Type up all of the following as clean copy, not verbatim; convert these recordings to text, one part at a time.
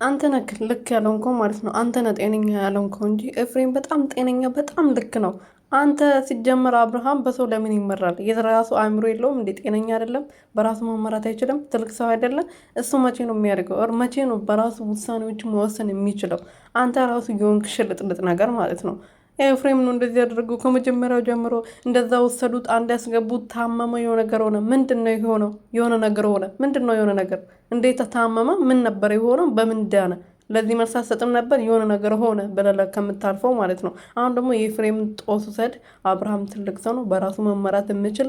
አንተ ነህ ልክ ያለንከው ማለት ነው። አንተ ነህ ጤነኛ ያለንከው እንጂ ኤፍሬም በጣም ጤነኛ በጣም ልክ ነው። አንተ ሲጀመር አብርሃም በሰው ለምን ይመራል? የራሱ አእምሮ የለውም እንዴ? ጤነኛ አይደለም? በራሱ መመራት አይችልም? ትልቅ ሰው አይደለም? እሱ መቼ ነው የሚያደርገው? መቼ ነው በራሱ ውሳኔዎች መወሰን የሚችለው? አንተ ራሱ የሆንክ ሽልጥልጥ ነገር ማለት ነው። ኤፍሬም ነው እንደዚህ ያደረገው። ከመጀመሪያው ጀምሮ እንደዛ ወሰዱት፣ አንድ ያስገቡት፣ ታመመ፣ የሆነ ነገር ሆነ። ምንድን ነው የሆነው? የሆነ ነገር ሆነ። ምንድን ነው የሆነ ነገር? እንዴት ታመመ? ምን ነበር የሆነው? በምን ዳነ? ለዚህ መልስ አትሰጥም ነበር? የሆነ ነገር ሆነ ብለህ ከምታልፈው ማለት ነው። አሁን ደግሞ የኤፍሬም ጦስ ውሰድ። አብርሃም ትልቅ ሰው ነው፣ በራሱ መመራት የሚችል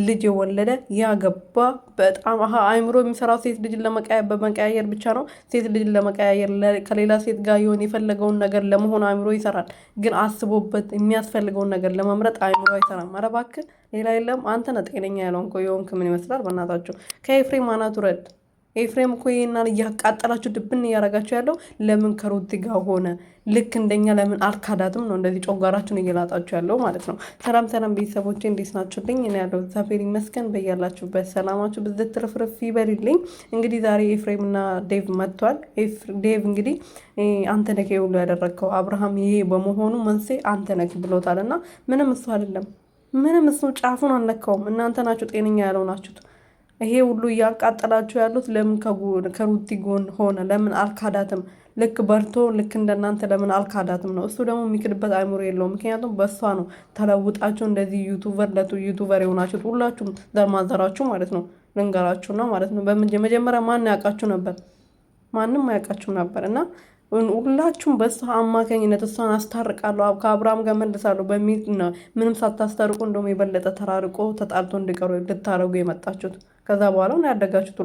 ልጅ የወለደ ያገባ፣ በጣም አይምሮ የሚሰራው ሴት ልጅን በመቀያየር ብቻ ነው። ሴት ልጅን ለመቀያየር ከሌላ ሴት ጋር የሆነ የፈለገውን ነገር ለመሆን አይምሮ ይሰራል። ግን አስቦበት የሚያስፈልገውን ነገር ለመምረጥ አይምሮ አይሰራም። ኧረ እባክህ ሌላ የለም። አንተ ነህ ጤነኛ ያለውን የሆንክ ምን ይመስላል? በእናታችሁ ከኤፍሬም አናት ውረድ። ኤፍሬም እኮ ይሄናን እያቃጠላችሁ ድብን እያደረጋችሁ ያለው ለምን ከሩቲ ጋር ሆነ? ልክ እንደኛ ለምን አልካዳትም ነው እንደዚህ ጮጋራችሁን እየላጣችሁ ያለው ማለት ነው። ሰላም ሰላም ቤተሰቦቼ እንዴት ናችሁልኝ? እኔ ያለው እግዚአብሔር ይመስገን። በያላችሁበት ሰላማችሁ ብዝት ትርፍርፍ ይበልልኝ። እንግዲህ ዛሬ ኤፍሬም እና ዴቭ መጥቷል። ዴቭ እንግዲህ አንተ ነህ ሁሉ ያደረግከው አብርሃም ይሄ በመሆኑ መንስኤ አንተ ነህ ብሎታል። እና ምንም እሱ አይደለም፣ ምንም እሱ ጫፉን አልነካውም። እናንተ ናችሁ ጤነኛ ያለው ናችሁት። ይሄ ሁሉ እያቃጠላችሁ ያሉት ለምን ከሩቲ ጎን ሆነ? ለምን አልካዳትም? ልክ በርቶ ልክ እንደናንተ ለምን አልካዳትም ነው። እሱ ደግሞ የሚክድበት አይምሮ የለውም። ምክንያቱም በእሷ ነው ተለውጣችሁ እንደዚህ ዩቱበር የሆናችሁት ሁላችሁም ዘርማዘራችሁ ማለት ነው። ልንገራችሁ ነው ማለት ነው። መጀመሪያ ማን ያውቃችሁ ነበር? ማንም አያውቃችሁም ነበር። እና ሁላችሁም በእሷ አማካኝነት እሷን አስታርቃለሁ ከአብርሃም ጋር መልሳለሁ በሚል ነው ምንም ሳታስታርቁ እንደውም የበለጠ ተራርቆ ተጣልቶ እንዲቀሩ ልታደርጉ የመጣችሁት። ከዛ በኋላ ነው ያደጋችሁት።